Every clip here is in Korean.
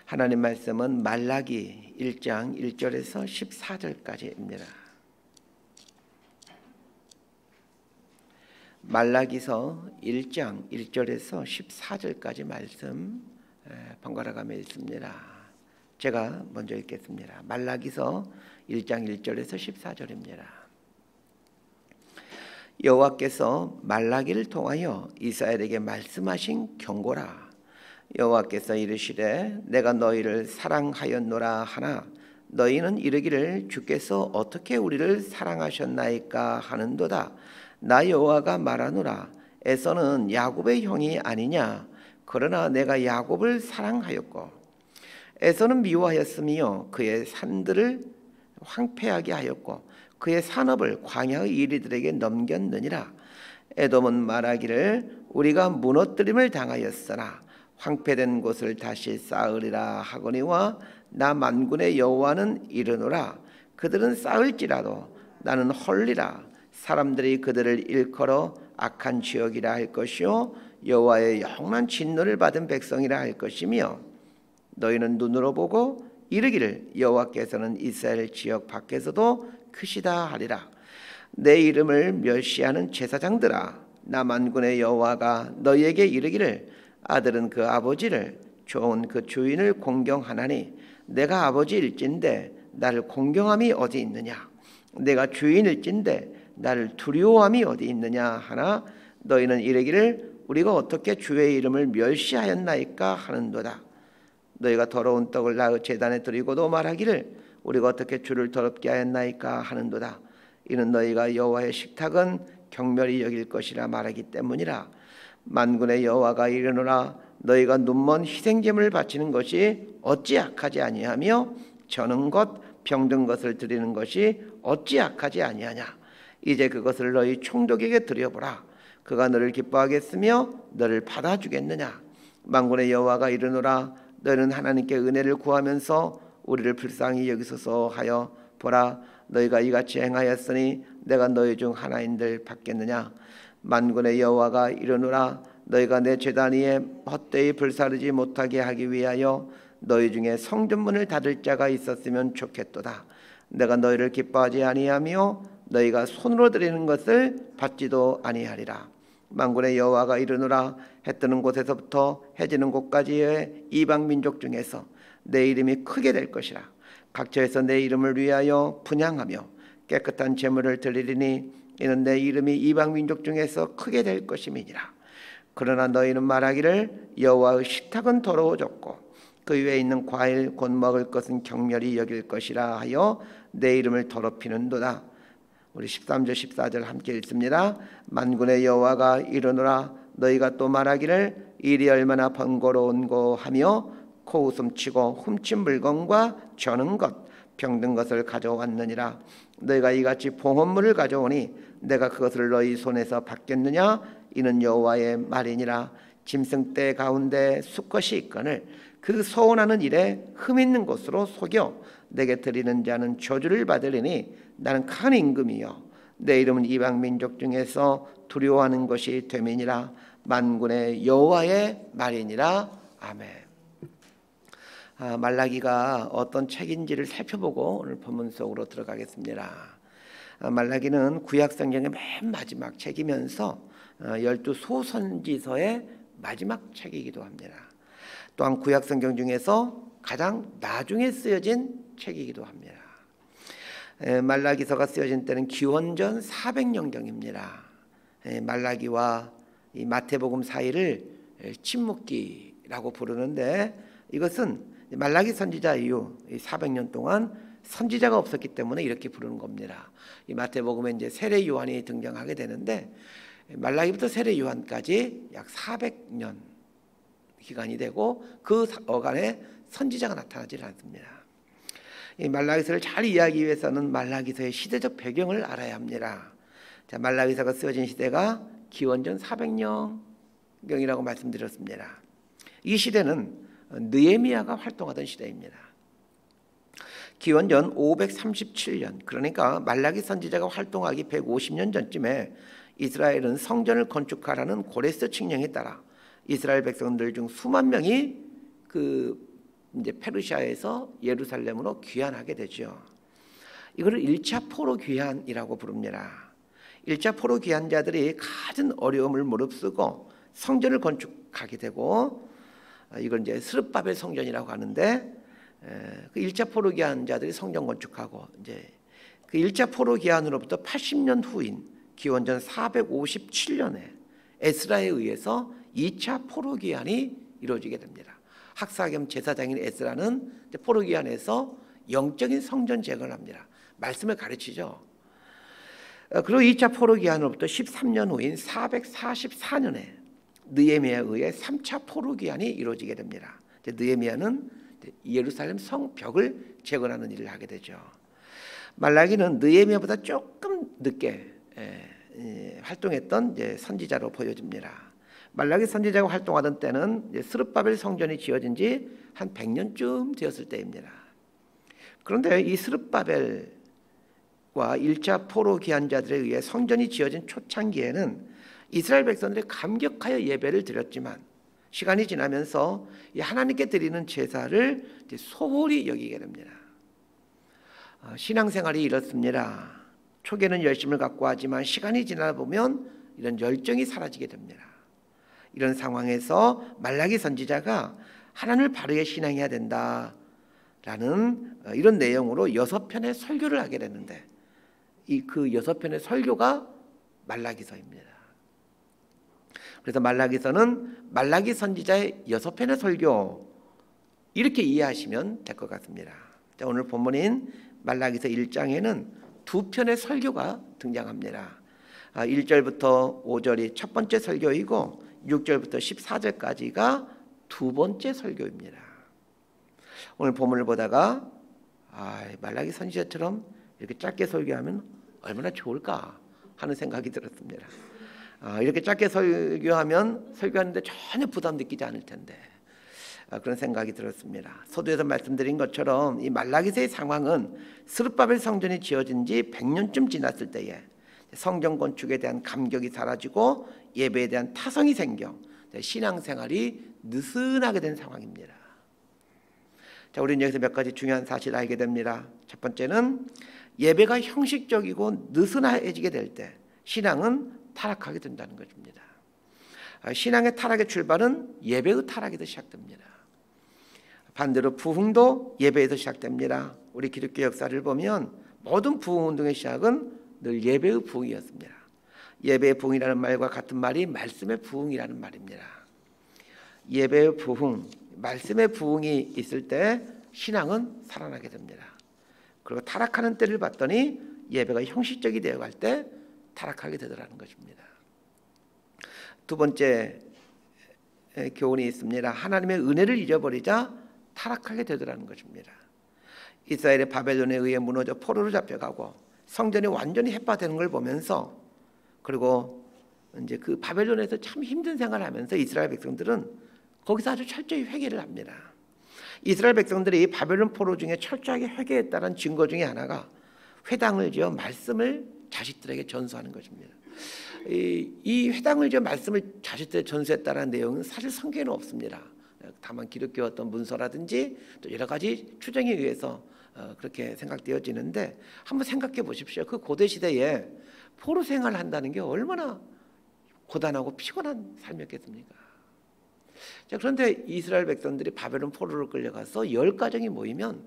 하나님 말씀은 말라기 1장 1절에서 14절까지입니다. 말라기서 1장 1절에서 14절까지 말씀 번갈아 가며 읽습니다. 제가 먼저 읽겠습니다. 말라기서 1장 1절에서 14절입니다. 여호와께서 말라기를 통하여 이스라엘에게 말씀하신 경고라. 여호와께서 이르시되 내가 너희를 사랑하였노라 하나 너희는 이르기를 주께서 어떻게 우리를 사랑하셨나이까 하는도다. 나 여호와가 말하노라. 에서는 야곱의 형이 아니냐. 그러나 내가 야곱을 사랑하였고 에서는 미워하였으며 그의 산들을 황폐하게 하였고 그의 산업을 광야의 이리들에게 넘겼느니라. 에돔은 말하기를 우리가 무너뜨림을 당하였으나 황폐된 곳을 다시 쌓으리라 하거니와 나 만군의 여호와는 이르노라. 그들은 쌓을지라도 나는 헐리라. 사람들이 그들을 일컬어 악한 지역이라 할 것이요 여호와의 영원한 진노를 받은 백성이라 할 것이며 너희는 눈으로 보고 이르기를 여호와께서는 이스라엘 지역 밖에서도 크시다 하리라. 내 이름을 멸시하는 제사장들아 나 만군의 여호와가 너희에게 이르기를 아들은 그 아버지를 좋은 그 주인을 공경하나니 내가 아버지일진데 나를 공경함이 어디 있느냐. 내가 주인일진데 나를 두려워함이 어디 있느냐 하나 너희는 이르기를 우리가 어떻게 주의 이름을 멸시하였나이까 하는도다. 너희가 더러운 떡을 나의 제단에 드리고도 말하기를 우리가 어떻게 주를 더럽게 하였나이까 하는도다. 이는 너희가 여호와의 식탁은 경멸히 여길 것이라 말하기 때문이라. 만군의 여호와가 이르노라. 너희가 눈먼 희생제물을 바치는 것이 어찌 악하지 아니하며 저는 것 병든 것을 드리는 것이 어찌 악하지 아니하냐. 이제 그것을 너희 총독에게 드려보라. 그가 너를 기뻐하겠으며 너를 받아주겠느냐. 만군의 여호와가 이르노라. 너희는 하나님께 은혜를 구하면서 우리를 불쌍히 여기소서 하여 보라. 너희가 이같이 행하였으니 내가 너희 중 하나인들 받겠느냐. 만군의 여호와가 이르노라. 너희가 내 제단 위에 헛되이 불사르지 못하게 하기 위하여 너희 중에 성전문을 닫을 자가 있었으면 좋겠도다. 내가 너희를 기뻐하지 아니하며 너희가 손으로 드리는 것을 받지도 아니하리라. 만군의 여호와가 이르노라. 해 뜨는 곳에서부터 해 지는 곳까지의 이방 민족 중에서 내 이름이 크게 될 것이라. 각처에서 내 이름을 위하여 분향하며 깨끗한 제물을 드리리니 이는 내 이름이 이방 민족 중에서 크게 될 것임이니라. 그러나 너희는 말하기를 여호와의 식탁은 더러워졌고 그 위에 있는 과일 곧 먹을 것은 경멸히 여길 것이라 하여 내 이름을 더럽히는도다. 우리 13절 14절 함께 읽습니다. 만군의 여호와가 이르노라. 너희가 또 말하기를 일이 얼마나 번거로운고 하며 코웃음치고 훔친 물건과 저는 것 병든 것을 가져왔느니라. 너희가 이같이 봉헌물을 가져오니 내가 그것을 너희 손에서 받겠느냐. 이는 여호와의 말이니라. 짐승떼 가운데 수컷이 있거늘 그 소원하는 일에 흠 있는 곳으로 속여 내게 드리는 자는 저주를 받으리니 나는 큰 임금이요 내 이름은 이방 민족 중에서 두려워하는 것이 됨이니라. 만군의 여호와의 말이니라. 아멘. 말라기가 어떤 책인지를 살펴보고 오늘 본문 속으로 들어가겠습니다. 말라기는 구약 성경의 맨 마지막 책이면서 12소선지서의 마지막 책이기도 합니다. 또한 구약 성경 중에서 가장 나중에 쓰여진 책이기도 합니다. 말라기서가 쓰여진 때는 기원전 400년경입니다. 말라기와 이 마태복음 사이를 침묵기라고 부르는데 이것은 말라기 선지자 이후 400년 동안 선지자가 없었기 때문에 이렇게 부르는 겁니다. 이 마태복음에 이제 세례 요한이 등장하게 되는데 말라기부터 세례 요한까지 약 400년 기간이 되고 그 어간에 선지자가 나타나지 않습니다. 이 말라기서를 잘 이해하기 위해서는 말라기서의 시대적 배경을 알아야 합니다. 자, 말라기서가 쓰여진 시대가 기원전 400년경이라고 말씀드렸습니다. 이 시대는 느헤미야가 활동하던 시대입니다. 기원전 537년, 그러니까 말라기 선지자가 활동하기 150년 전쯤에 이스라엘은 성전을 건축하라는 고레스 칙령에 따라 이스라엘 백성들 중 수만 명이 그 이제 페르시아에서 예루살렘으로 귀환하게 되죠. 이거를 1차 포로 귀환이라고 부릅니다. 1차 포로 귀환자들이 가진 어려움을 무릅쓰고 성전을 건축하게 되고, 이걸 이제 스룹바벨 성전이라고 하는데, 그 1차 포로 귀환자들이 성전 건축하고, 이제 그 1차 포로 귀환으로부터 80년 후인 기원전 457년에 에스라에 의해서 2차 포로 귀환이 이루어지게 됩니다. 학사 겸 제사장인 에스라는 포로 귀환에서 영적인 성전 재건을 합니다. 말씀을 가르치죠. 그리고 2차 포로 귀환으로부터 13년 후인 444년에 느헤미야에 의해 3차 포로 귀환이 이루어지게 됩니다. 느헤미야는 예루살렘 성벽을 재건하는 일을 하게 되죠. 말라기는 느헤미야보다 조금 늦게 활동했던 선지자로 보여집니다. 말라기 선지자가 활동하던 때는 스룹바벨 성전이 지어진 지 한 100년쯤 되었을 때입니다. 그런데 이 스룹바벨과 1차 포로 귀환자들에 의해 성전이 지어진 초창기에는 이스라엘 백성들이 감격하여 예배를 드렸지만, 시간이 지나면서 하나님께 드리는 제사를 소홀히 여기게 됩니다. 신앙생활이 이렇습니다. 초기에는 열심을 갖고 하지만 시간이 지나다 보면 이런 열정이 사라지게 됩니다. 이런 상황에서 말라기 선지자가 하나님을 바르게 신앙해야 된다라는 이런 내용으로 6편의 설교를 하게 됐는데, 그 6편의 설교가 말라기서입니다. 그래서 말라기서는 말라기 선지자의 6편의 설교, 이렇게 이해하시면 될 것 같습니다. 자, 오늘 본문인 말라기서 1장에는 2편의 설교가 등장합니다. 1절부터 5절이 첫 번째 설교이고 6절부터 14절까지가 두 번째 설교입니다. 오늘 본문을 보다가 말라기 선지자처럼 이렇게 짧게 설교하면 얼마나 좋을까 하는 생각이 들었습니다. 이렇게 짧게 설교하는데 전혀 부담 느끼지 않을 텐데, 그런 생각이 들었습니다. 서두에서 말씀드린 것처럼 이 말라기서의 상황은 스룹바벨 성전이 지어진 지 100년쯤 지났을 때에 성전 건축에 대한 감격이 사라지고 예배에 대한 타성이 생겨 신앙생활이 느슨하게 된 상황입니다. 자, 우리는 여기서 몇 가지 중요한 사실을 알게 됩니다. 첫 번째는 예배가 형식적이고 느슨해지게 될 때 신앙은 타락하게 된다는 것입니다. 신앙의 타락의 출발은 예배의 타락에서 시작됩니다. 반대로 부흥도 예배에서 시작됩니다. 우리 기독교 역사를 보면 모든 부흥운동의 시작은 늘 예배의 부흥이었습니다. 예배의 부흥이라는 말과 같은 말이 말씀의 부흥이라는 말입니다. 예배의 부흥, 말씀의 부흥이 있을 때 신앙은 살아나게 됩니다. 그리고 타락하는 때를 봤더니 예배가 형식적이 되어갈 때 타락하게 되더라는 것입니다. 두 번째 교훈이 있습니다. 하나님의 은혜를 잊어버리자 타락하게 되더라는 것입니다. 이스라엘의 바벨론에 의해 무너져 포로로 잡혀가고 성전이 완전히 해파되는 걸 보면서, 그리고 이제 그 바벨론에서 참 힘든 생활을 하면서 이스라엘 백성들은 거기서 아주 철저히 회개를 합니다. 이스라엘 백성들이 바벨론 포로 중에 철저하게 회개했다는 증거 중에 하나가 회당을 지어 말씀을 자식들에게 전수하는 것입니다. 이 회당을 지어 말씀을 자식들에게 전수했다는 내용은 사실 성경에는 없습니다. 다만 기독교 어떤 문서라든지 또 여러 가지 추정에 의해서 그렇게 생각되어지는데, 한번 생각해 보십시오. 그 고대 시대에 포로 생활을 한다는 게 얼마나 고단하고 피곤한 삶이었겠습니까? 자, 그런데 이스라엘 백성들이 바벨론 포로로 끌려가서 10가정이 모이면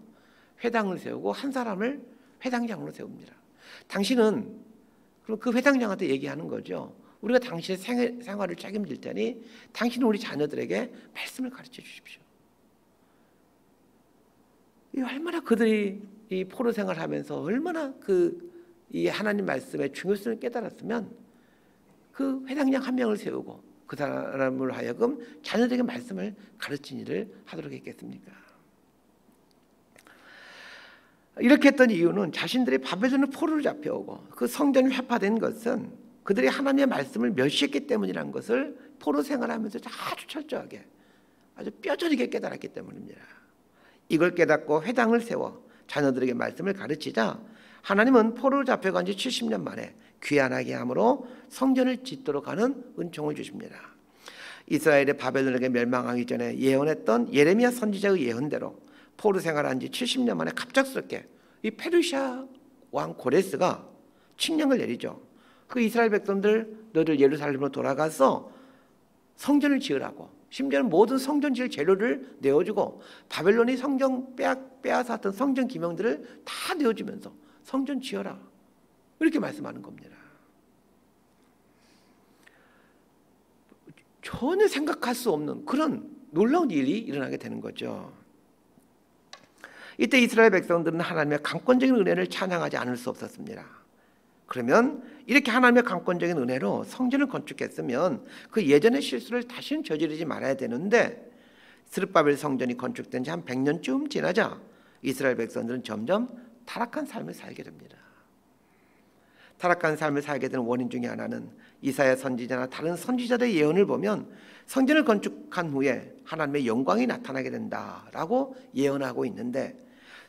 회당을 세우고 한 사람을 회당장으로 세웁니다. 당신은, 그럼 그 회당장한테 얘기하는 거죠. 우리가 당신의 생활을 책임질 테니 당신은 우리 자녀들에게 말씀을 가르쳐 주십시오. 이 얼마나 그들이 이 포로 생활하면서 얼마나 이 하나님 말씀의 중요성을 깨달았으면 그 회당장 한 명을 세우고 그 사람을 하여금 자녀들에게 말씀을 가르치는 일을 하도록 했겠습니까? 이렇게 했던 이유는 자신들이 바벨론의 포로로 잡혀오고 그 성전이 회파된 것은 그들이 하나님의 말씀을 멸시했기 때문이라는 것을 포로 생활하면서 아주 철저하게, 아주 뼈저리게 깨달았기 때문입니다. 이걸 깨닫고 회당을 세워 자녀들에게 말씀을 가르치자 하나님은 포로로 잡혀간 지 70년 만에 귀환하게 함으로 성전을 짓도록 하는 은총을 주십니다. 이스라엘의 바벨론에게 멸망하기 전에 예언했던 예레미야 선지자의 예언대로 포로 생활한 지 70년 만에 갑작스럽게 이 페르시아 왕 고레스가 칙령을 내리죠. 그 이스라엘 백성들 너희들 예루살렘으로 돌아가서 성전을 지으라고, 심지어는 모든 성전 지을 재료를 내어주고 바벨론이 성전 빼앗았던 성전 기명들을 다 내어주면서 성전 지어라, 이렇게 말씀하는 겁니다. 전혀 생각할 수 없는 그런 놀라운 일이 일어나게 되는 거죠. 이때 이스라엘 백성들은 하나님의 강권적인 은혜를 찬양하지 않을 수 없었습니다. 그러면 이렇게 하나님의 강권적인 은혜로 성전을 건축했으면 그 예전의 실수를 다시는 저지르지 말아야 되는데, 스룹바벨 성전이 건축된 지 한 100년쯤 지나자 이스라엘 백성들은 점점 타락한 삶을 살게 됩니다. 타락한 삶을 살게 되는 원인 중에 하나는 이사야 선지자나 다른 선지자들의 예언을 보면 성전을 건축한 후에 하나님의 영광이 나타나게 된다라고 예언하고 있는데,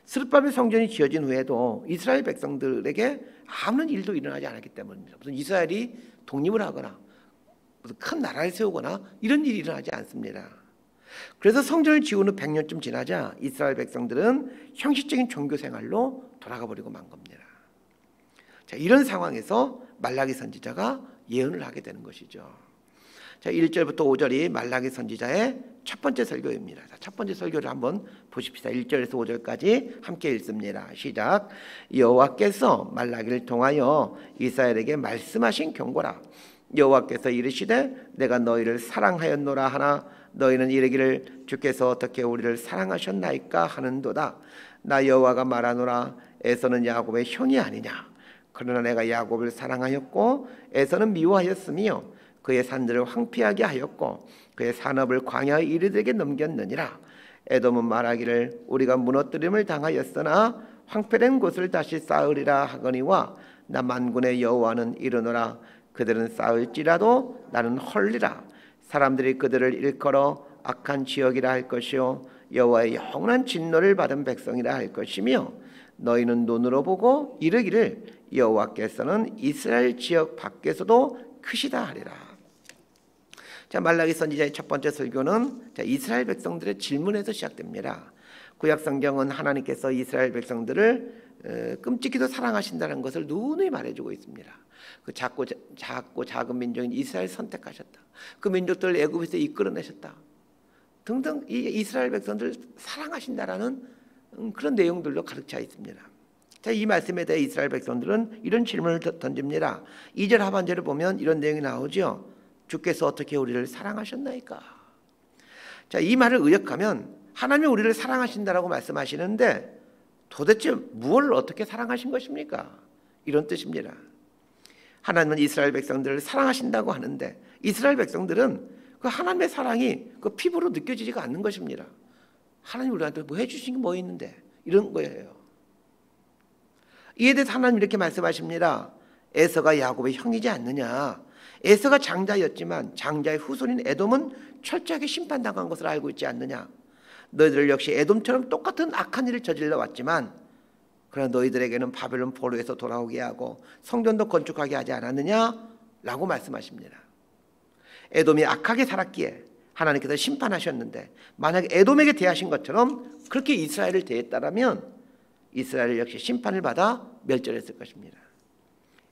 스룹바벨 성전이 지어진 후에도 이스라엘 백성들에게 아무런 일도 일어나지 않았기 때문입니다. 무슨 이스라엘이 독립을 하거나 무슨 큰 나라를 세우거나 이런 일이 일어나지 않습니다. 그래서 성전을 지은 후 100년쯤 지나자 이스라엘 백성들은 형식적인 종교 생활로 돌아가 버리고 만 겁니다. 자, 이런 상황에서 말라기 선지자가 예언을 하게 되는 것이죠. 자, 1절부터 5절이 말라기 선지자의 첫 번째 설교입니다. 자, 첫 번째 설교를 한번 보십시다. 1절에서 5절까지 함께 읽습니다. 시작. 여호와께서 말라기를 통하여 이스라엘에게 말씀하신 경고라. 여호와께서 이르시되 내가 너희를 사랑하였노라 하나 너희는 이르기를 주께서 어떻게 우리를 사랑하셨나이까 하는도다. 나 여호와가 말하노라. 에서는 야곱의 형이 아니냐. 그러나 내가 야곱을 사랑하였고 에서는 미워하였으며 그의 산들을 황폐하게 하였고 그의 산업을 광야의 이르들에게 넘겼느니라. 에돔은 말하기를 우리가 무너뜨림을 당하였으나 황폐된 곳을 다시 쌓으리라 하거니와 나 만군의 여호와는 이르노라. 그들은 쌓을지라도 나는 헐리라. 사람들이 그들을 일컬어 악한 지역이라 할 것이요 여호와의 영원한 진노를 받은 백성이라 할 것이며 너희는 눈으로 보고 이르기를 여호와께서는 이스라엘 지역 밖에서도 크시다 하리라. 자, 말라기 선지자의 첫 번째 설교는 이스라엘 백성들의 질문에서 시작됩니다. 구약 성경은 하나님께서 이스라엘 백성들을 끔찍히도 사랑하신다는 것을 누누이 말해주고 있습니다. 그 작고 작은 민족인 이스라엘 선택하셨다. 그 민족들을 애굽에서 이끌어내셨다. 등등 이 이스라엘 백성들을 사랑하신다라는 그런 내용들로 가득 차 있습니다. 자, 이 말씀에 대해 이스라엘 백성들은 이런 질문을 던집니다. 2절 하반절을 보면 이런 내용이 나오죠. 주께서 어떻게 우리를 사랑하셨나이까. 자, 이 말을 의역하면 하나님이 우리를 사랑하신다라고 말씀하시는데 도대체 무엇을 어떻게 사랑하신 것입니까? 이런 뜻입니다. 하나님은 이스라엘 백성들을 사랑하신다고 하는데 이스라엘 백성들은 그 하나님의 사랑이 그 피부로 느껴지지가 않는 것입니다. 하나님 우리한테 뭐 해주신 게 뭐 있는데 이런 거예요. 이에 대해서 하나님 이렇게 말씀하십니다. 에서가 야곱의 형이지 않느냐. 에서가 장자였지만 장자의 후손인 에돔은 철저하게 심판당한 것을 알고 있지 않느냐. 너희들 역시 에돔처럼 똑같은 악한 일을 저질러 왔지만 그러나 너희들에게는 바벨론 포로에서 돌아오게 하고 성전도 건축하게 하지 않았느냐 라고 말씀하십니다. 에돔이 악하게 살았기에 하나님께서 심판하셨는데 만약 에돔에게 대하신 것처럼 그렇게 이스라엘을 대했다라면 이스라엘 역시 심판을 받아 멸절했을 것입니다.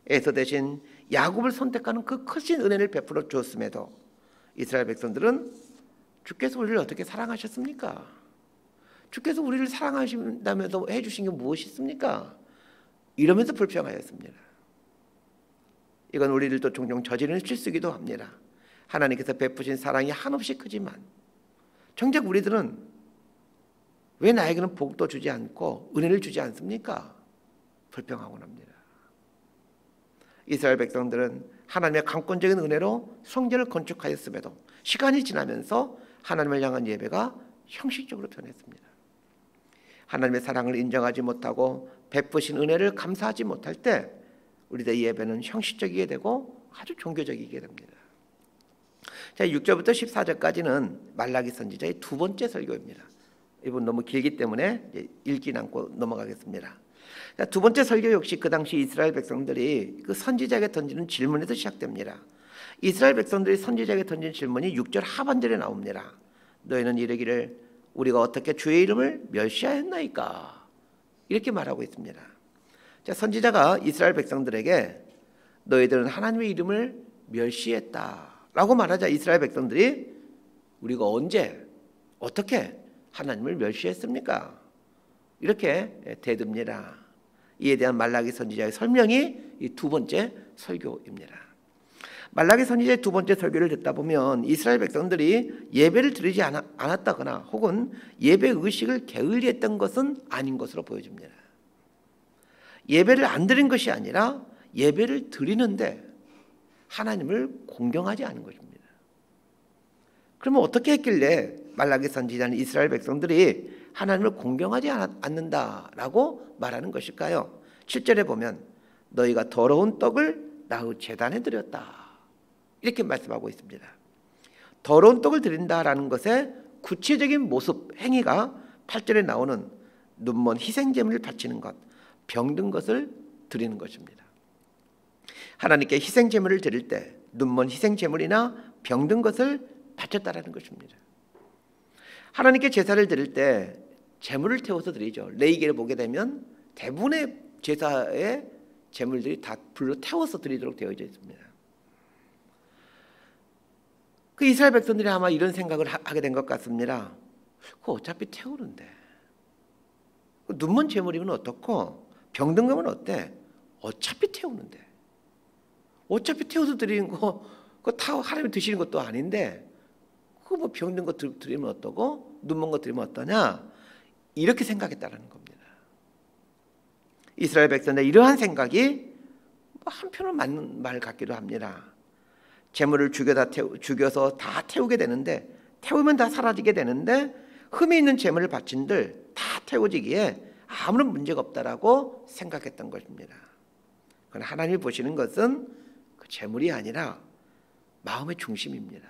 에서 대신 야곱을 선택하는 그 크신 은혜를 베풀어 주었음에도 이스라엘 백성들은 주께서 우리를 어떻게 사랑하셨습니까? 주께서 우리를 사랑하신다면서 해주신 게 무엇이 있습니까? 이러면서 불평하였습니다. 이건 우리들도 종종 저지르는 실수이기도 합니다. 하나님께서 베푸신 사랑이 한없이 크지만 정작 우리들은 왜 나에게는 복도 주지 않고 은혜를 주지 않습니까? 불평하곤 합니다. 이스라엘 백성들은 하나님의 강권적인 은혜로 성전을 건축하였음에도 시간이 지나면서 하나님을 향한 예배가 형식적으로 변했습니다. 하나님의 사랑을 인정하지 못하고 베푸신 은혜를 감사하지 못할 때 우리들의 예배는 형식적이게 되고 아주 종교적이게 됩니다. 자, 6절부터 14절까지는 말라기 선지자의 두 번째 설교입니다. 이번 너무 길기 때문에 읽긴 않고 넘어가겠습니다. 자, 두 번째 설교 역시 그 당시 이스라엘 백성들이 그 선지자에게 던지는 질문에서 시작됩니다. 이스라엘 백성들이 선지자에게 던진 질문이 6절 하반절에 나옵니다. 너희는 이르기를 우리가 어떻게 주의 이름을 멸시하였나이까? 이렇게 말하고 있습니다. 자, 선지자가 이스라엘 백성들에게 너희들은 하나님의 이름을 멸시했다라고 말하자 이스라엘 백성들이 우리가 언제 어떻게 하나님을 멸시했습니까? 이렇게 대듭니다. 이에 대한 말라기 선지자의 설명이 이 두 번째 설교입니다. 말라기 선지자의 두 번째 설교를 듣다 보면 이스라엘 백성들이 예배를 드리지 않았다거나 혹은 예배 의식을 게을리했던 것은 아닌 것으로 보여집니다. 예배를 안 드린 것이 아니라 예배를 드리는데 하나님을 공경하지 않은 것입니다. 그러면 어떻게 했길래 말라기 선지자는 이스라엘 백성들이 하나님을 공경하지 않는다라고 말하는 것일까요? 7절에 보면 너희가 더러운 떡을 나의 제단에 드렸다 이렇게 말씀하고 있습니다. 더러운 떡을 드린다라는 것의 구체적인 모습, 행위가 8절에 나오는 눈먼 희생제물을 바치는 것, 병든 것을 드리는 것입니다. 하나님께 희생제물을 드릴 때 눈먼 희생제물이나 병든 것을 바쳤다라는 것입니다. 하나님께 제사를 드릴 때 제물을 태워서 드리죠. 레위기를 보게 되면 대부분의 제사의 제물들이 다 불로 태워서 드리도록 되어져 있습니다. 그 이스라엘 백성들이 아마 이런 생각을 하게 된 것 같습니다. 그거 어차피 태우는데 눈먼 제물이면 어떻고 병든 거면 어때? 어차피 태우는데 어차피 태워서 드리는 거 그거 다 하나님이 드시는 것도 아닌데 그거 뭐 병든 거 드리면 어떠고 눈먼 거 드리면 어떠냐 이렇게 생각했다는 겁니다. 이스라엘 백성의 이러한 생각이 한편으로 맞는 말 같기도 합니다. 재물을 죽여서 다 태우게 되는데 태우면 다 사라지게 되는데 흠이 있는 재물을 바친들 다 태워지기에 아무런 문제가 없다라고 생각했던 것입니다. 그러나 하나님이 보시는 것은 그 재물이 아니라 마음의 중심입니다.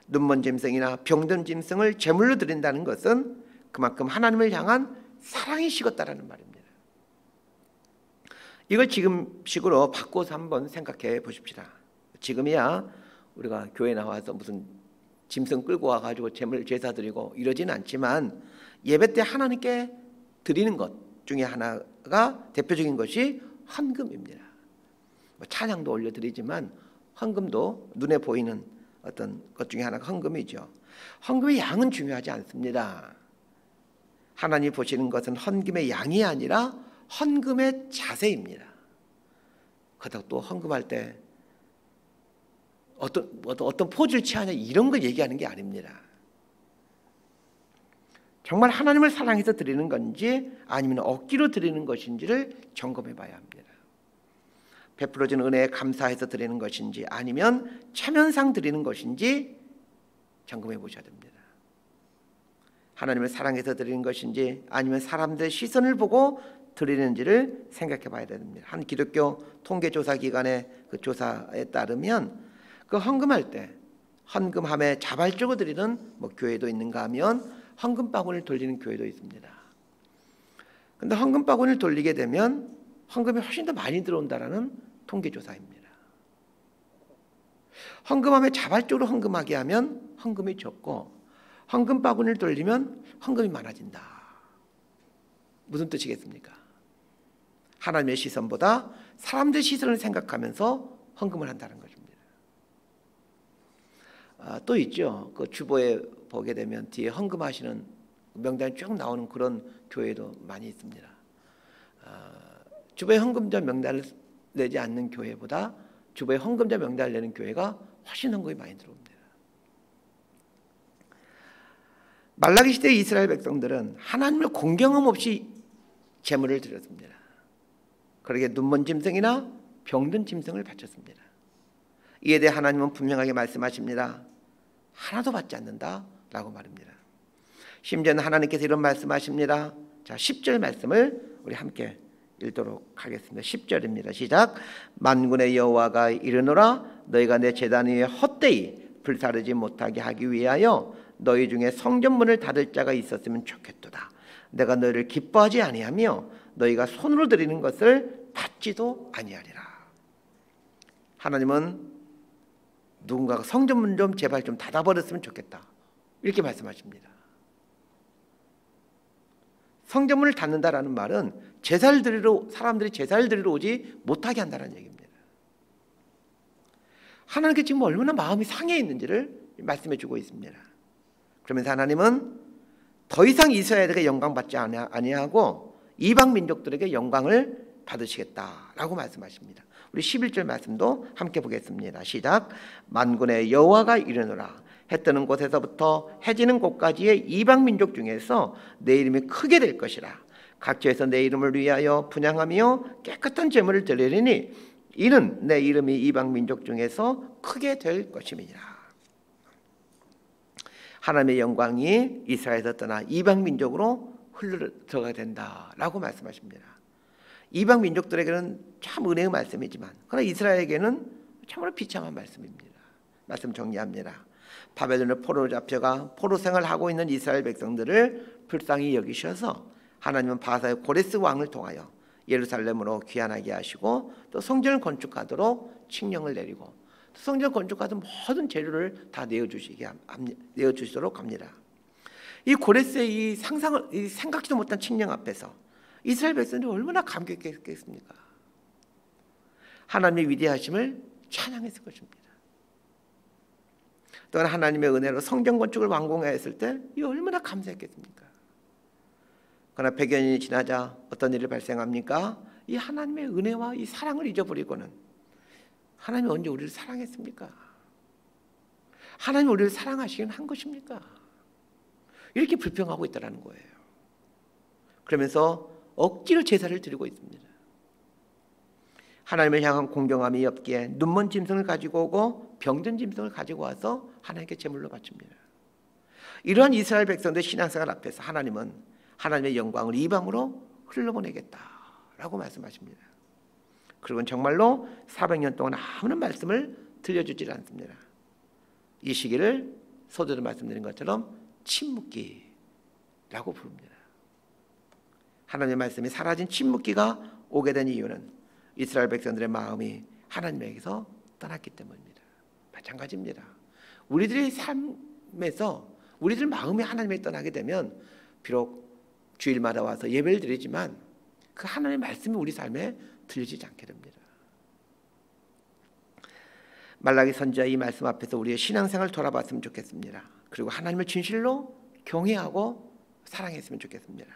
눈먼 짐승이나 병든 짐승을 제물로 드린다는 것은 그만큼 하나님을 향한 사랑이 식었다라는 말입니다. 이걸 지금식으로 바꿔서 한번 생각해 보십시다. 지금이야 우리가 교회 나와서 무슨 짐승 끌고 와가지고 제사 드리고 이러지는 않지만 예배 때 하나님께 드리는 것 중에 하나가 대표적인 것이 헌금입니다. 찬양도 올려드리지만 헌금도 눈에 보이는 어떤 것 중에 하나가 헌금이죠. 헌금의 양은 중요하지 않습니다. 하나님이 보시는 것은 헌금의 양이 아니라 헌금의 자세입니다. 그렇다고 또 헌금할 때 어떤 포즈를 취하냐 이런 걸 얘기하는 게 아닙니다. 정말 하나님을 사랑해서 드리는 건지 아니면 억지로 드리는 것인지를 점검해 봐야 합니다. 베풀어진 은혜에 감사해서 드리는 것인지 아니면 체면상 드리는 것인지 점검해 보셔야 됩니다. 하나님을 사랑해서 드리는 것인지 아니면 사람들의 시선을 보고 드리는지를 생각해 봐야 됩니다. 한 기독교 통계조사기관의 그 조사에 따르면 그 헌금할 때 헌금함에 자발적으로 드리는 교회도 있는가 하면 헌금바구니를 돌리는 교회도 있습니다. 그런데 헌금바구니를 돌리게 되면 헌금이 훨씬 더 많이 들어온다라는 통계조사입니다. 헌금함에 자발적으로 헌금하게 하면 헌금이 적고 헌금바구니를 돌리면 헌금이 많아진다. 무슨 뜻이겠습니까? 하나님의 시선보다 사람들의 시선을 생각하면서 헌금을 한다는 것입니다. 또 있죠. 그 주보에 보게 되면 뒤에 헌금하시는 명단이 쭉 나오는 그런 교회도 많이 있습니다. 주보에 헌금자 명단을 내지 않는 교회보다 주보에 헌금자 명단을 내는 교회가 훨씬 헌금이 많이 들어옵니다. 말라기 시대의 이스라엘 백성들은 하나님을 공경함 없이 제물을 드렸습니다. 그러게 눈먼 짐승이나 병든 짐승을 바쳤습니다. 이에 대해 하나님은 분명하게 말씀하십니다. 하나도 받지 않는다라고 말합니다. 심지어는 하나님께서 이런 말씀하십니다. 자, 10절 말씀을 우리 함께 읽도록 하겠습니다. 10절입니다. 시작. 만군의 여호와가 이르노라 너희가 내 제단 위에 헛되이 불사르지 못하게 하기 위하여 너희 중에 성전문을 닫을 자가 있었으면 좋겠도다. 내가 너희를 기뻐하지 아니하며 너희가 손으로 드리는 것을 받지도 아니하리라. 하나님은 누군가가 성전문 좀 제발 좀 닫아버렸으면 좋겠다. 이렇게 말씀하십니다. 성전문을 닫는다라는 말은 제사를 드리러 사람들이 제사를 드리러 오지 못하게 한다는 얘기입니다. 하나님께 지금 얼마나 마음이 상해 있는지를 말씀해 주고 있습니다. 그러면서 하나님은 더 이상 이스라엘에게 영광 받지 아니하고 이방 민족들에게 영광을 받으시겠다라고 말씀하십니다. 우리 11절 말씀도 함께 보겠습니다. 시작. 만군의 여호와가 이르노라. 해 뜨는 곳에서부터 해 지는 곳까지의 이방 민족 중에서 내 이름이 크게 될 것이라. 각처에서 내 이름을 위하여 분향하며 깨끗한 제물을 드리리니 이는 내 이름이 이방 민족 중에서 크게 될 것임이니라. 하나님의 영광이 이스라엘에서 떠나 이방 민족으로 흘러 들어가야 된다라고 말씀하십니다. 이방 민족들에게는 참 은혜의 말씀이지만 그러나 이스라엘에게는 참으로 비참한 말씀입니다. 말씀 정리합니다. 바벨론의 포로로 잡혀가 포로 생활을 하고 있는 이스라엘 백성들을 불쌍히 여기셔서 하나님은 바사의 고레스 왕을 통하여 예루살렘으로 귀환하게 하시고 또 성전을 건축하도록 칙령을 내리고 또 성전을 건축하던 모든 재료를 다 내어주시도록 합니다. 이 고레스의 이 생각지도 못한 칙령 앞에서 이스라엘 백성들이 얼마나 감격했겠습니까? 하나님의 위대하심을 찬양했을 것입니다. 또한 하나님의 은혜로 성전 건축을 완공하였을 때 이 얼마나 감사했겠습니까? 그러나 100여 년이 지나자 어떤 일이 발생합니까? 이 하나님의 은혜와 이 사랑을 잊어버리고는 하나님이 언제 우리를 사랑했습니까? 하나님이 우리를 사랑하시긴 한 것입니까? 이렇게 불평하고 있다는 거예요. 그러면서 억지로 제사를 드리고 있습니다. 하나님을 향한 공경함이 없기에 눈먼 짐승을 가지고 오고 병든 짐승을 가지고 와서 하나님께 제물로 바칩니다. 이러한 이스라엘 백성들의 신앙생활 앞에서 하나님은 하나님의 영광을 이방으로 흘러보내겠다라고 말씀하십니다. 그리고 정말로 400년 동안 아무런 말씀을 들려주지 않습니다. 이 시기를 서두에 말씀드린 것처럼 침묵기라고 부릅니다. 하나님의 말씀이 사라진 침묵기가 오게 된 이유는 이스라엘 백성들의 마음이 하나님에게서 떠났기 때문입니다. 마찬가지입니다. 우리들의 삶에서 우리들 마음이 하나님에게 떠나게 되면 비록 주일마다 와서 예배를 드리지만 그 하나님의 말씀이 우리 삶에 들리지 않게 됩니다. 말라기 선지자의 이 말씀 앞에서 우리의 신앙생활을 돌아봤으면 좋겠습니다. 그리고 하나님을 진실로 경외하고 사랑했으면 좋겠습니다.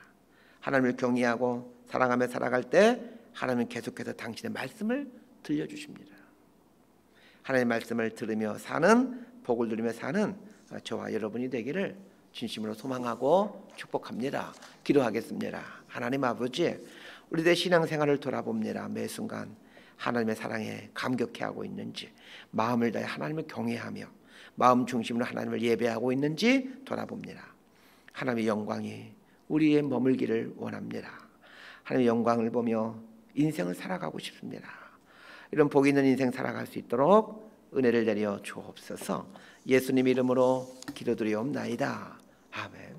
하나님을 경외하고 사랑하며 살아갈 때 하나님은 계속해서 당신의 말씀을 들려주십니다. 하나님의 말씀을 들으며 사는, 복을 누리며 사는 저와 여러분이 되기를 진심으로 소망하고 축복합니다. 기도하겠습니다. 하나님 아버지, 우리들의 신앙생활을 돌아봅니다. 매 순간 하나님의 사랑에 감격해하고 있는지, 마음을 다해 하나님을 경외하며 마음 중심으로 하나님을 예배하고 있는지 돌아봅니다. 하나님의 영광이 우리의 머물기를 원합니다. 하나님의 영광을 보며 인생을 살아가고 싶습니다. 이런 복 있는 인생 살아갈 수 있도록 은혜를 내려 주옵소서. 예수님 이름으로 기도드리옵나이다. 아멘.